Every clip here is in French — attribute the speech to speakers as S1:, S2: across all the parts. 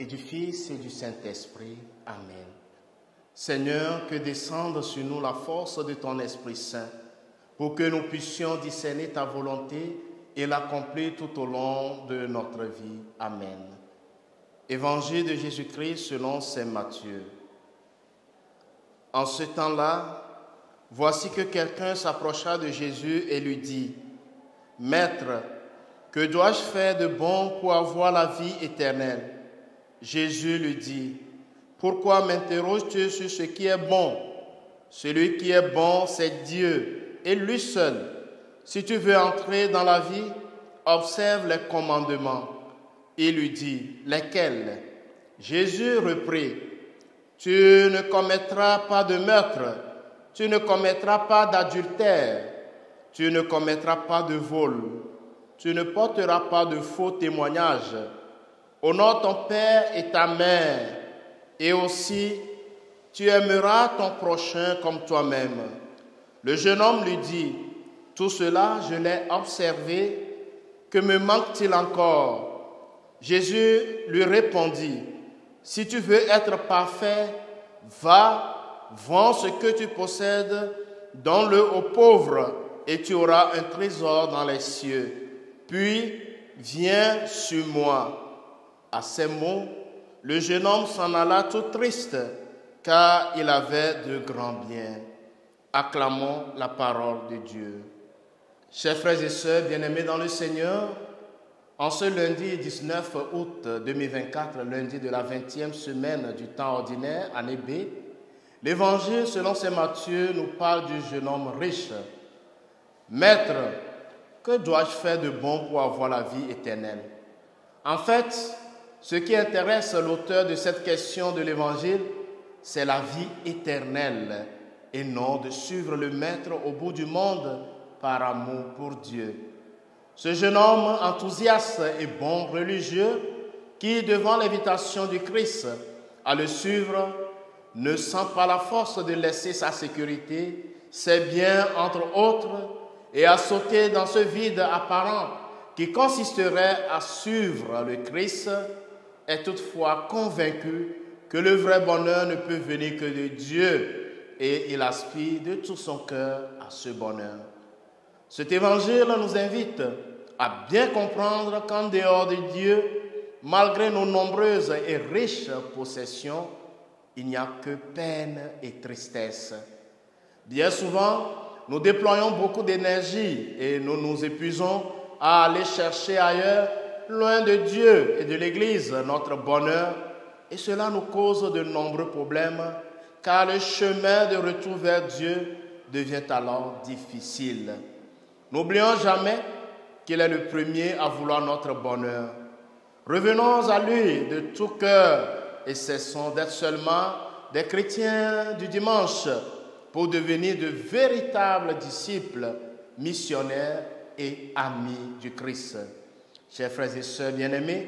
S1: et du Fils et du Saint-Esprit. Amen. Seigneur, que descende sur nous la force de ton Esprit Saint, pour que nous puissions discerner ta volonté et l'accomplir tout au long de notre vie. Amen. Évangile de Jésus-Christ selon saint Matthieu. En ce temps-là, voici que quelqu'un s'approcha de Jésus et lui dit, « Maître, que dois-je faire de bon pour avoir la vie éternelle ?» Jésus lui dit, « Pourquoi m'interroges-tu sur ce qui est bon? Celui qui est bon, c'est Dieu, et lui seul. Si tu veux entrer dans la vie, observe les commandements. » Il lui dit, « Lesquels ?» Jésus reprit, « Tu ne commettras pas de meurtre, tu ne commettras pas d'adultère, tu ne commettras pas de vol, tu ne porteras pas de faux témoignages. Honore ton père et ta mère, et aussi tu aimeras ton prochain comme toi-même. » Le jeune homme lui dit, « Tout cela, je l'ai observé, que me manque-t-il encore ?» Jésus lui répondit, « Si tu veux être parfait, va, vends ce que tu possèdes, donne-le aux pauvres, et tu auras un trésor dans les cieux. Puis, viens sur moi. » À ces mots, le jeune homme s'en alla tout triste, car il avait de grands biens. Acclamons la parole de Dieu. Chers frères et sœurs bien-aimés dans le Seigneur, en ce lundi 19 août 2024, lundi de la 20e semaine du temps ordinaire, année B, l'Évangile selon saint Matthieu nous parle du jeune homme riche. « Maître, que dois-je faire de bon pour avoir la vie éternelle ?» En fait, ce qui intéresse l'auteur de cette question de l'Évangile, c'est la vie éternelle et non de suivre le Maître au bout du monde par amour pour Dieu. Ce jeune homme enthousiaste et bon religieux qui, devant l'invitation du Christ à le suivre, ne sent pas la force de laisser sa sécurité, ses biens entre autres, et à sauter dans ce vide apparent qui consisterait à suivre le Christ, est toutefois convaincu que le vrai bonheur ne peut venir que de Dieu et il aspire de tout son cœur à ce bonheur. Cet évangile nous invite à bien comprendre qu'en dehors de Dieu, malgré nos nombreuses et riches possessions, il n'y a que peine et tristesse. Bien souvent, nous déployons beaucoup d'énergie et nous nous épuisons à aller chercher ailleurs, loin de Dieu et de l'Église, notre bonheur, et cela nous cause de nombreux problèmes, car le chemin de retour vers Dieu devient alors difficile. N'oublions jamais qu'il est le premier à vouloir notre bonheur. Revenons à lui de tout cœur et cessons d'être seulement des chrétiens du dimanche pour devenir de véritables disciples, missionnaires et amis du Christ. Chers frères et sœurs bien-aimés,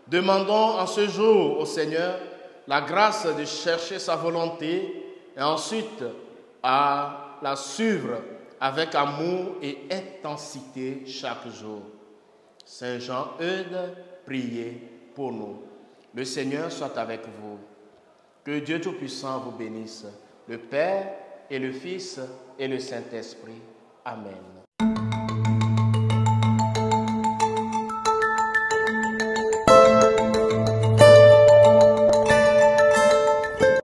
S1: demandons en ce jour au Seigneur la grâce de chercher sa volonté et ensuite à la suivre avec amour et intensité chaque jour. Saint Jean-Eudes, priez pour nous. Le Seigneur soit avec vous. Que Dieu Tout-Puissant vous bénisse, le Père et le Fils et le Saint-Esprit. Amen.